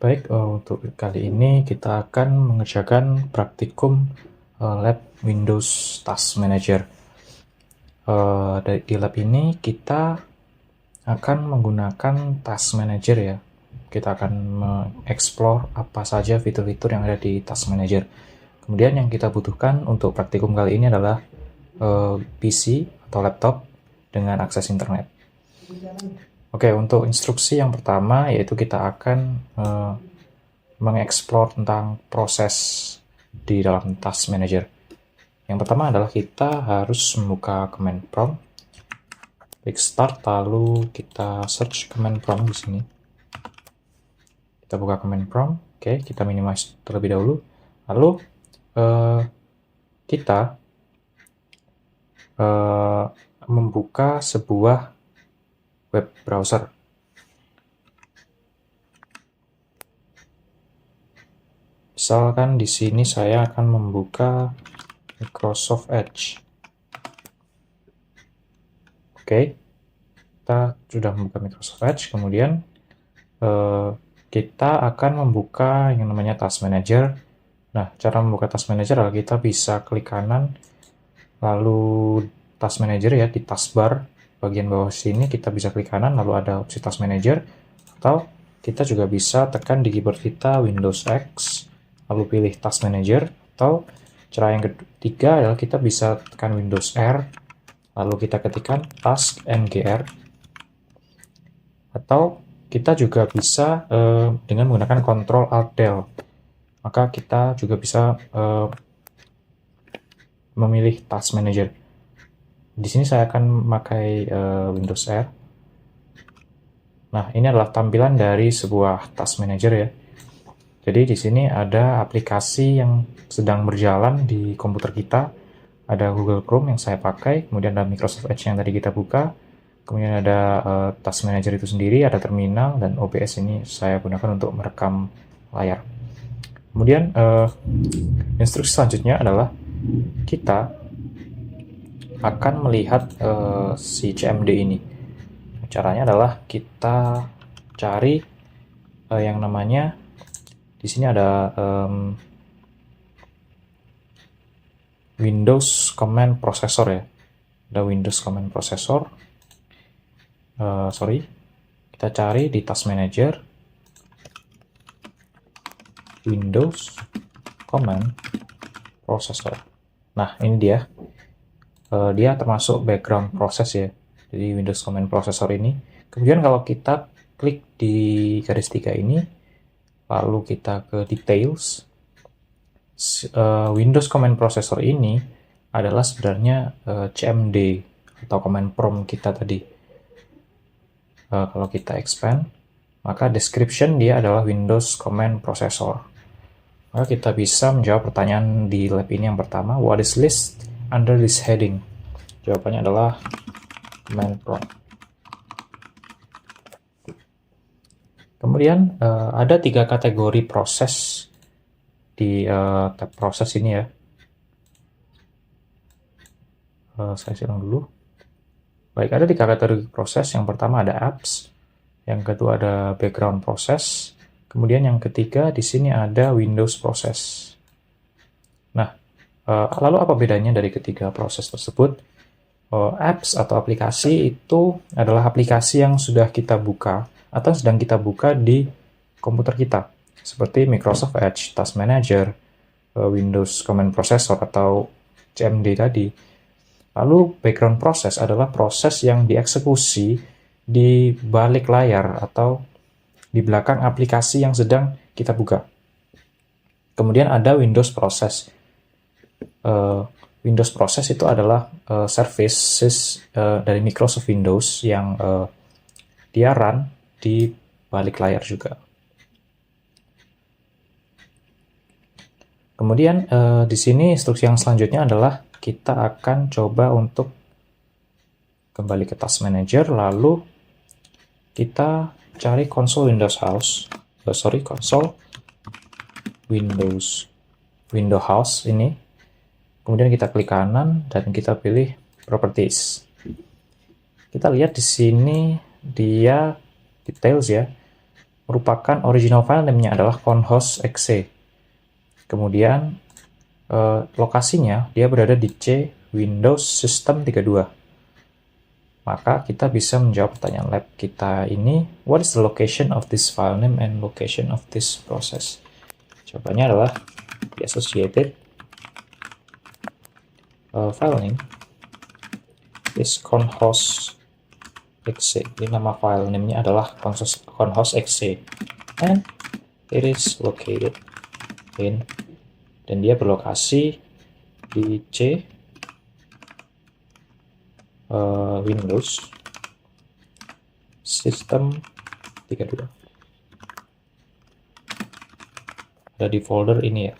Baik, untuk kali ini kita akan mengerjakan praktikum lab Windows Task Manager. Di lab ini kita akan menggunakan Task Manager ya. Kita akan mengeksplor apa saja fitur-fitur yang ada di Task Manager. Kemudian yang kita butuhkan untuk praktikum kali ini adalah PC atau laptop dengan akses internet. Oke, untuk instruksi yang pertama yaitu kita akan mengeksplor tentang proses di dalam Task Manager. Yang pertama adalah kita harus membuka command prompt. Klik start, lalu kita search command prompt di sini. Kita buka command prompt. Oke, kita minimize terlebih dahulu. Lalu kita membuka sebuah web browser. Misalkan di sini saya akan membuka Microsoft Edge. Oke, kita sudah membuka Microsoft Edge. Kemudian kita akan membuka yang namanya Task Manager. Nah, cara membuka Task Manager adalah kita bisa klik kanan, lalu Task Manager ya di taskbar bagian bawah sini kita bisa klik kanan, lalu ada opsi Task Manager, atau kita juga bisa tekan di keyboard kita Windows X, lalu pilih Task Manager, atau cara yang ketiga adalah kita bisa tekan Windows R, lalu kita ketikkan Task MGR, atau kita juga bisa dengan menggunakan Ctrl Alt Del, maka kita juga bisa memilih Task Manager. Di sini saya akan memakai Windows R. Nah, ini adalah tampilan dari sebuah Task Manager ya. Jadi di sini ada aplikasi yang sedang berjalan di komputer kita. Ada Google Chrome yang saya pakai, kemudian ada Microsoft Edge yang tadi kita buka, kemudian ada Task Manager itu sendiri, ada terminal, dan OBS ini saya gunakan untuk merekam layar. Kemudian instruksi selanjutnya adalah kita akan melihat si CMD ini. Caranya adalah kita cari yang namanya, di sini ada Windows Command Processor ya. Ada Windows Command Processor. Kita cari di Task Manager Windows Command Processor. Nah, ini dia. Dia termasuk background process ya. Jadi Windows Command Processor ini. Kemudian kalau kita klik di garis 3 ini, lalu kita ke details, Windows Command Processor ini adalah sebenarnya CMD atau command prompt kita tadi. Kalau kita expand, maka description dia adalah Windows Command Processor. Maka kita bisa menjawab pertanyaan di lab ini yang pertama, what is list under this heading? Jawabannya adalah command prompt. Kemudian ada 3 kategori proses di tab proses ini ya. Saya silang dulu. Baik, ada 3 kategori proses. Yang pertama ada apps, yang kedua ada background process, kemudian yang ketiga di sini ada Windows process. Nah, lalu apa bedanya dari ketiga proses tersebut? Apps atau aplikasi itu adalah aplikasi yang sudah kita buka atau sedang kita buka di komputer kita, seperti Microsoft Edge, Task Manager, Windows Command Processor atau CMD tadi. Lalu background process adalah proses yang dieksekusi di balik layar atau di belakang aplikasi yang sedang kita buka. Kemudian ada Windows process. Windows process itu adalah services dari Microsoft Windows yang dia run di balik layar juga. Kemudian di sini instruksi yang selanjutnya adalah kita akan coba untuk kembali ke Task Manager, lalu kita cari console Windows House ini. Kemudian kita klik kanan dan kita pilih Properties. Kita lihat di sini dia details ya. merupakan original file name-nya adalah conhost.exe. Kemudian lokasinya dia berada di C Windows System 32. Maka kita bisa menjawab pertanyaan lab kita ini, what is the location of this file name and location of this process? Jawabannya adalah the associated file name is conhost.exe. Jadi nama file name-nya adalah conhost.exe and it is located in, dan dia berlokasi di C Windows System 32. Ada di folder ini ya.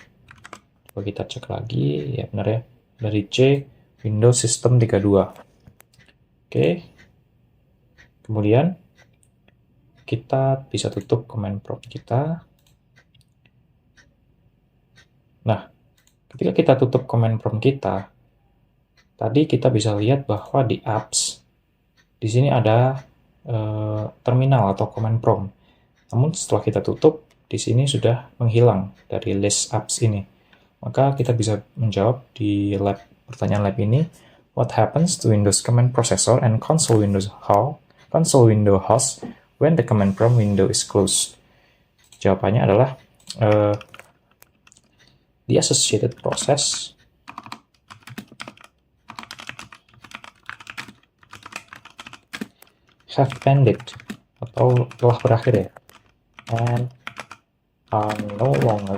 Coba kita cek lagi, ya benar ya. Dari C Windows System 32. Oke. Kemudian kita bisa tutup command prompt kita. Nah, ketika kita tutup command prompt kita, tadi kita bisa lihat bahwa di apps, di sini ada terminal atau command prompt. Namun setelah kita tutup, di sini sudah menghilang dari list apps ini. Maka kita bisa menjawab di pertanyaan lab ini, what happens to Windows command processor and console window host when the command prompt window is closed? Jawabannya adalah the associated process have ended atau telah berakhir ya, and are no longer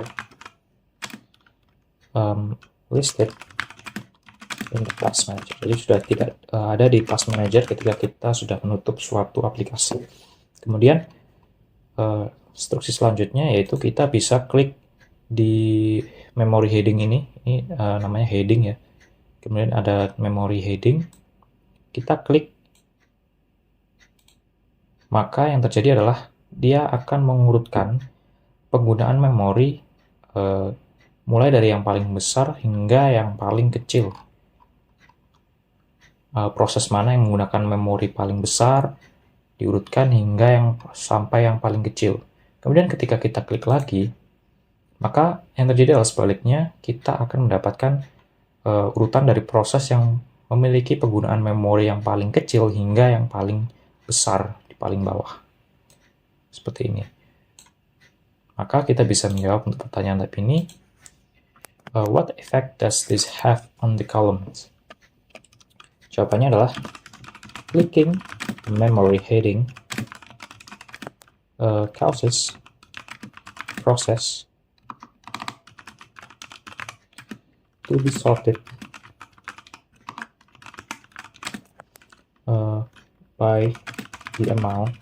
listed in the task manager. Jadi sudah tidak ada di task manager ketika kita sudah menutup suatu aplikasi. Kemudian instruksi selanjutnya yaitu kita bisa klik di memory heading ini namanya heading ya. Kemudian ada memory heading, kita klik, maka yang terjadi adalah dia akan mengurutkan penggunaan memori mulai dari yang paling besar hingga yang paling kecil. Proses mana yang menggunakan memori paling besar diurutkan hingga sampai yang paling kecil. Kemudian ketika kita klik lagi, maka yang terjadi adalah sebaliknya, kita akan mendapatkan urutan dari proses yang memiliki penggunaan memori yang paling kecil hingga yang paling besar di paling bawah. Seperti ini. Maka kita bisa menjawab untuk pertanyaan lab ini, what effect does this have on the columns? Jawabannya adalah clicking the memory heading causes process to be sorted by the amount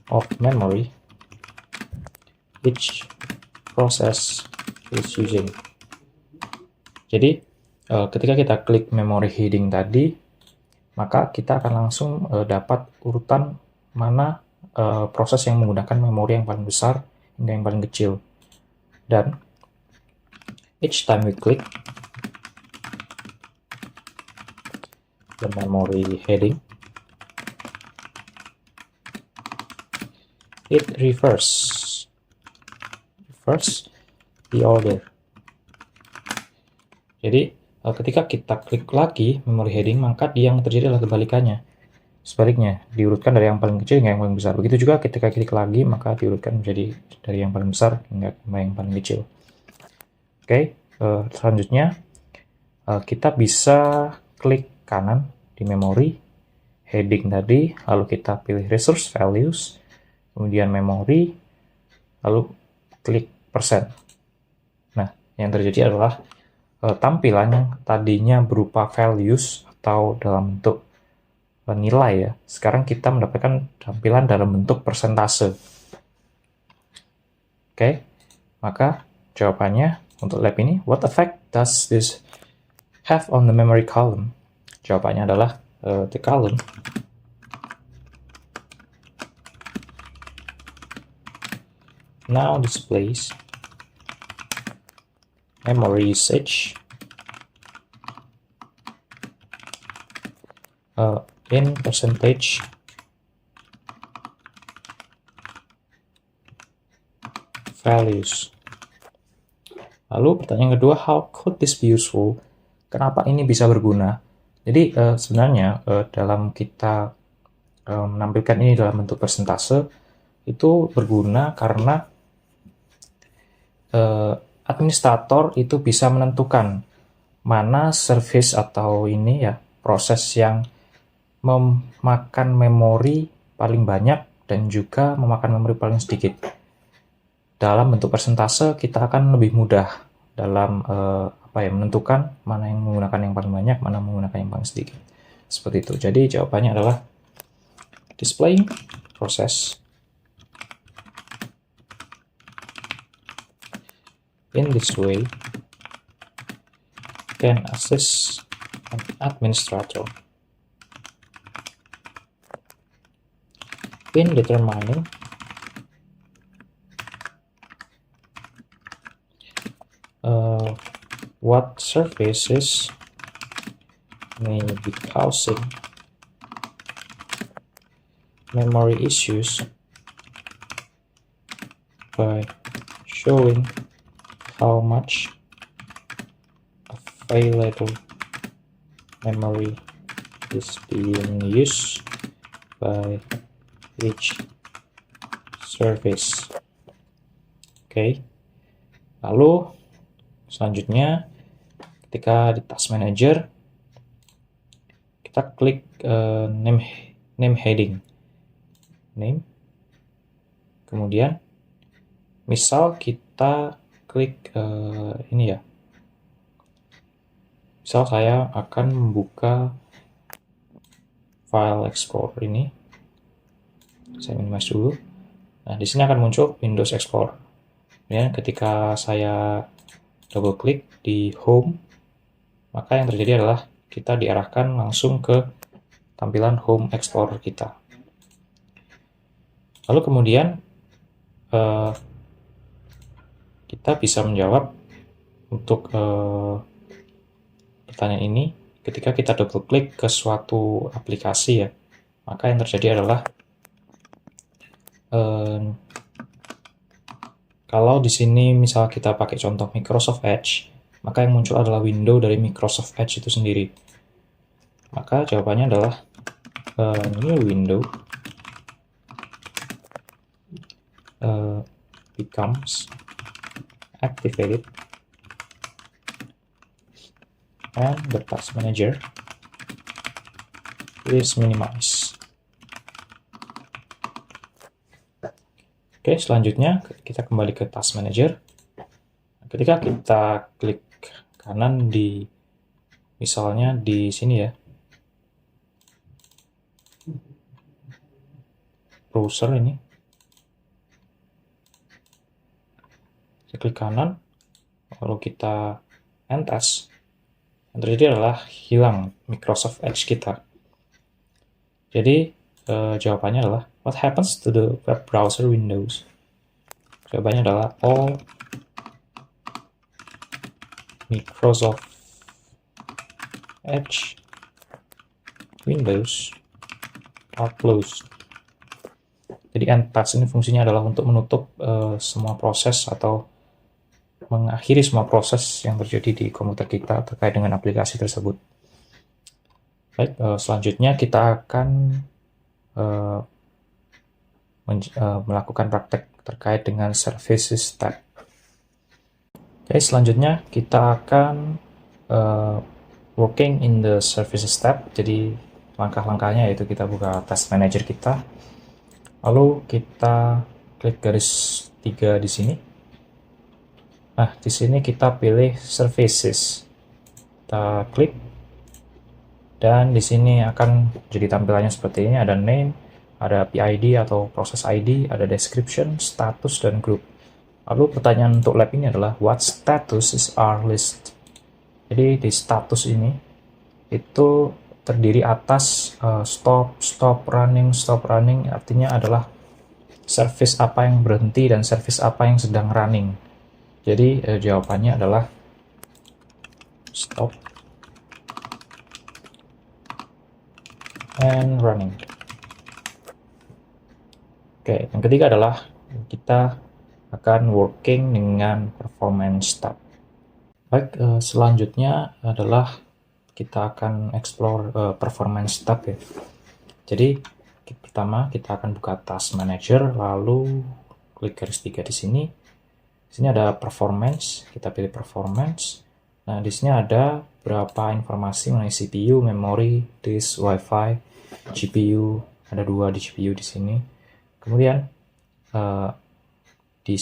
of memory each process is using. Jadi ketika kita klik memory heading tadi, maka kita akan langsung dapat urutan mana proses yang menggunakan memori yang paling besar hingga yang paling kecil. Dan each time we click the memory heading, it reverse the order. Jadi ketika kita klik lagi memory heading, maka yang terjadi adalah kebalikannya. Sebaliknya, diurutkan dari yang paling kecil hingga yang paling besar. Begitu juga ketika klik lagi, maka diurutkan menjadi dari yang paling besar hingga yang paling kecil. Oke, selanjutnya kita bisa klik kanan di memory heading tadi, lalu kita pilih resource values, kemudian memory, lalu klik persen. Nah, yang terjadi adalah tampilan yang tadinya berupa values atau dalam bentuk nilai ya, sekarang kita mendapatkan tampilan dalam bentuk persentase. Oke, maka jawabannya untuk lab ini, what effect does this have on the memory column? Jawabannya adalah the column now displays memory usage in percentage values. Lalu pertanyaan kedua, how could this be useful? Kenapa ini bisa berguna? Jadi sebenarnya dalam kita menampilkan ini dalam bentuk persentase itu berguna karena administrator itu bisa menentukan mana service atau ini ya proses yang memakan memori paling banyak dan juga memakan memori paling sedikit. Dalam bentuk persentase kita akan lebih mudah dalam menentukan mana yang menggunakan yang paling banyak, mana menggunakan yang paling sedikit. Seperti itu. Jadi jawabannya adalah displaying process in this way can assist an administrator in determining what services may be causing memory issues by showing how much available memory is being used by each service. Oke. Lalu selanjutnya ketika di Task Manager kita klik name heading. Name. Kemudian misal kita klik ini ya. Misal saya akan membuka file Explorer ini. Saya minimize dulu. Nah, di sini akan muncul Windows Explorer. Ya, ketika saya double klik di Home, maka yang terjadi adalah kita diarahkan langsung ke tampilan Home Explorer kita. Lalu kemudian kita bisa menjawab untuk pertanyaan ini ketika kita double klik ke suatu aplikasi ya, maka yang terjadi adalah kalau di sini misal kita pakai contoh Microsoft Edge, maka yang muncul adalah window dari Microsoft Edge itu sendiri. Maka jawabannya adalah new window becomes activated and the Task Manager is minimized. Oke, selanjutnya kita kembali ke Task Manager. Ketika kita klik kanan di misalnya di sini ya, browser ini, kita klik kanan, lalu kita enter, yang terjadi adalah hilang Microsoft Edge kita. Jadi jawabannya adalah what happens to the web browser windows? Jawabannya adalah all Microsoft Edge windows are closed. Jadi end task ini fungsinya adalah untuk menutup semua proses atau mengakhiri semua proses yang terjadi di komputer kita terkait dengan aplikasi tersebut. Baik, selanjutnya kita akan melakukan praktek terkait dengan services tab. Oke, selanjutnya kita akan working in the services tab. Jadi langkah-langkahnya yaitu kita buka Task Manager kita, lalu kita klik garis 3 di sini. Nah, di sini kita pilih services, kita klik, dan di sini akan jadi tampilannya seperti ini. Ada name, ada PID atau process ID, ada description, status, dan group. Lalu pertanyaan untuk lab ini adalah what status is our list? Jadi di status ini itu terdiri atas stop running artinya adalah service apa yang berhenti dan service apa yang sedang running. Jadi jawabannya adalah stop and running. Oke, yang ketiga adalah kita akan working dengan performance tab. Baik, selanjutnya adalah kita akan explore performance tab ya. Jadi pertama kita akan buka Task Manager, lalu klik garis 3 di sini. Di sini ada performance, kita pilih performance. Nah, di sini ada berapa informasi mengenai CPU, memori, disk, WiFi, GPU. Ada 2 di GPU di sini. Kemudian di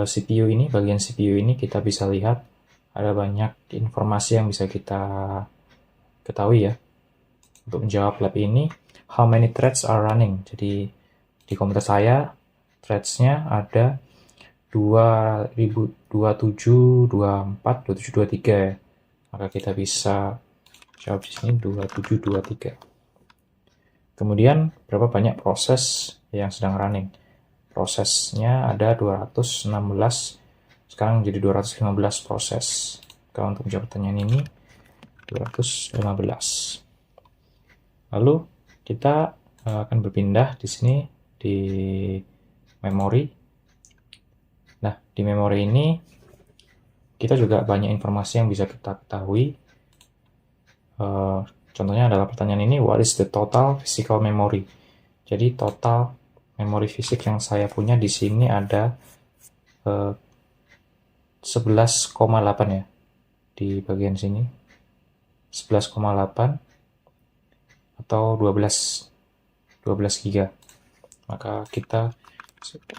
CPU ini, bagian CPU ini kita bisa lihat ada banyak informasi yang bisa kita ketahui ya. Untuk menjawab lab ini, how many threads are running? Jadi di komputer saya threads-nya ada 2724, 2723 ya. Maka kita bisa jawab di sini 2723. Kemudian berapa banyak proses yang sedang running? Prosesnya ada 216, sekarang jadi 215 proses. Kalau untuk menjawab pertanyaan ini 215. Lalu kita akan berpindah di sini di memori. Nah, di memori ini kita juga banyak informasi yang bisa kita ketahui. Contohnya adalah pertanyaan ini, what is the total physical memory? Jadi total memori fisik yang saya punya di sini ada 11,8 ya di bagian sini, 11,8 atau 12 giga. Maka kita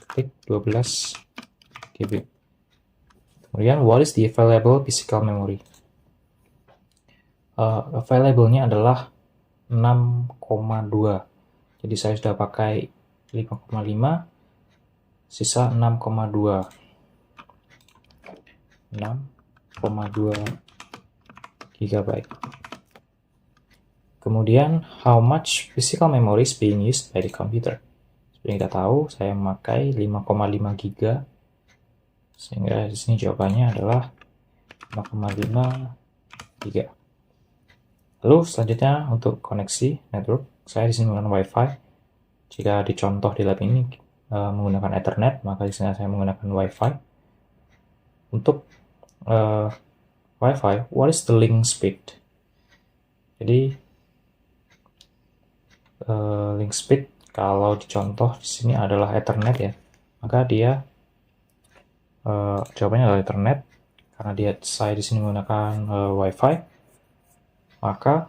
klik 12 GB. Kemudian what is the available physical memory? Available-nya adalah 6,2. Jadi saya sudah pakai 5,5, sisa 6,2. 6,2 GB. Kemudian, how much physical memory is being used by the computer? Seperti kita tahu, saya memakai 5,5 GB, sehingga di sini jawabannya adalah 5,5 GB. Lalu selanjutnya untuk koneksi network, saya di sini menggunakan WiFi. Jika dicontoh di lab ini menggunakan Ethernet, maka di sini saya menggunakan WiFi. Untuk WiFi, what is the link speed? Jadi link speed kalau dicontoh di sini adalah Ethernet ya, maka dia jawabannya adalah Ethernet. Karena saya di sini menggunakan WiFi, maka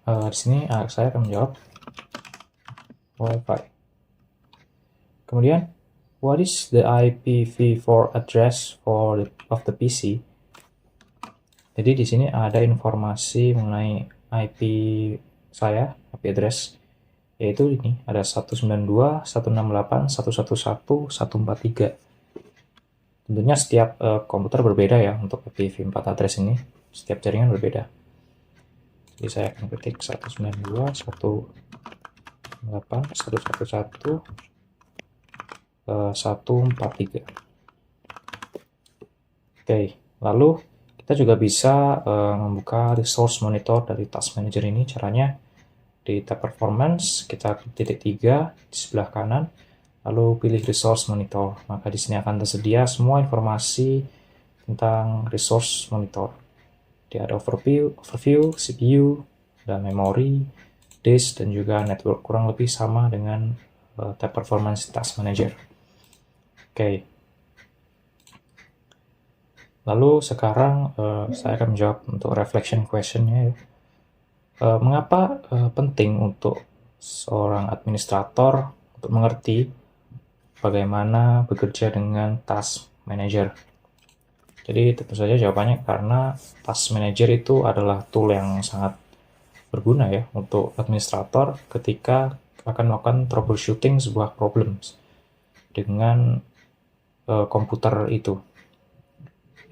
di sini saya akan menjawab WiFi. Kemudian, what is the IPv4 address of the PC? Jadi di sini ada informasi mengenai IP saya, IP address, yaitu ini ada 192.168.111.143. Tentunya setiap komputer berbeda ya untuk IPv4 address ini, setiap jaringan berbeda. Jadi saya akan ketik 192.168.111.143. Oke, lalu kita juga bisa membuka resource monitor dari Task Manager ini. Caranya di tab performance kita klik titik 3 di sebelah kanan, lalu pilih resource monitor. Maka di sini akan tersedia semua informasi tentang resource monitor. Dia ada overview, CPU, dan memori, disk, dan juga network. Kurang lebih sama dengan tab performance Task Manager. Oke. Lalu sekarang saya akan menjawab untuk reflection question-nya. Mengapa penting untuk seorang administrator untuk mengerti bagaimana bekerja dengan Task Manager? Jadi tentu saja jawabannya karena Task Manager itu adalah tool yang sangat berguna ya untuk administrator ketika akan melakukan troubleshooting sebuah problems dengan komputer itu.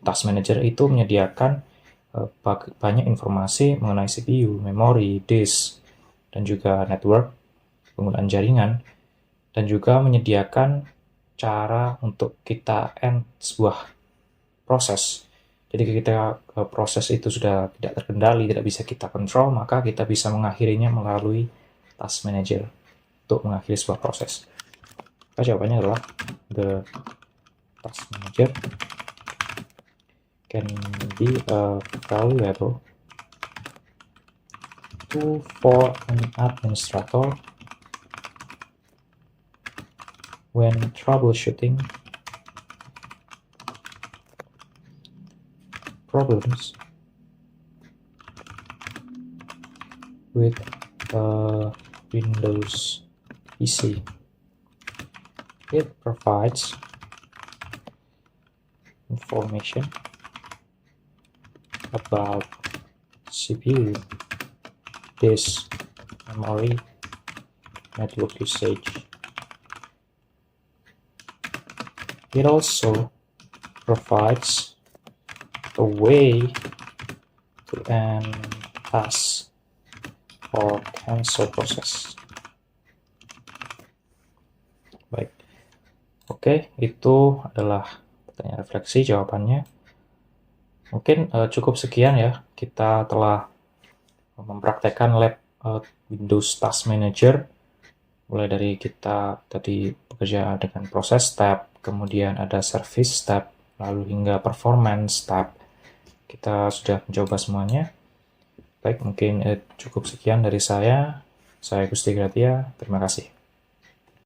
Task Manager itu menyediakan banyak informasi mengenai CPU, memori, disk, dan juga network, penggunaan jaringan, dan juga menyediakan cara untuk kita end sebuah proses. Jadi ketika proses itu sudah tidak terkendali, tidak bisa kita kontrol, maka kita bisa mengakhirinya melalui Task Manager untuk mengakhiri sebuah proses. Maka jawabannya adalah the task manager can be a valuable tool for an administrator when troubleshooting problems with a Windows PC. It provides information about CPU, disk, memory, network usage. It also provides a way to end task or cancel process. Baik, oke, itu adalah pertanyaan refleksi jawabannya. Mungkin cukup sekian ya, kita telah mempraktekkan lab Windows Task Manager, mulai dari kita tadi bekerja dengan proses tab, kemudian ada service tab, lalu hingga performance tab. Kita sudah mencoba semuanya. Baik, mungkin cukup sekian dari saya. Saya Gusti Gratia, terima kasih.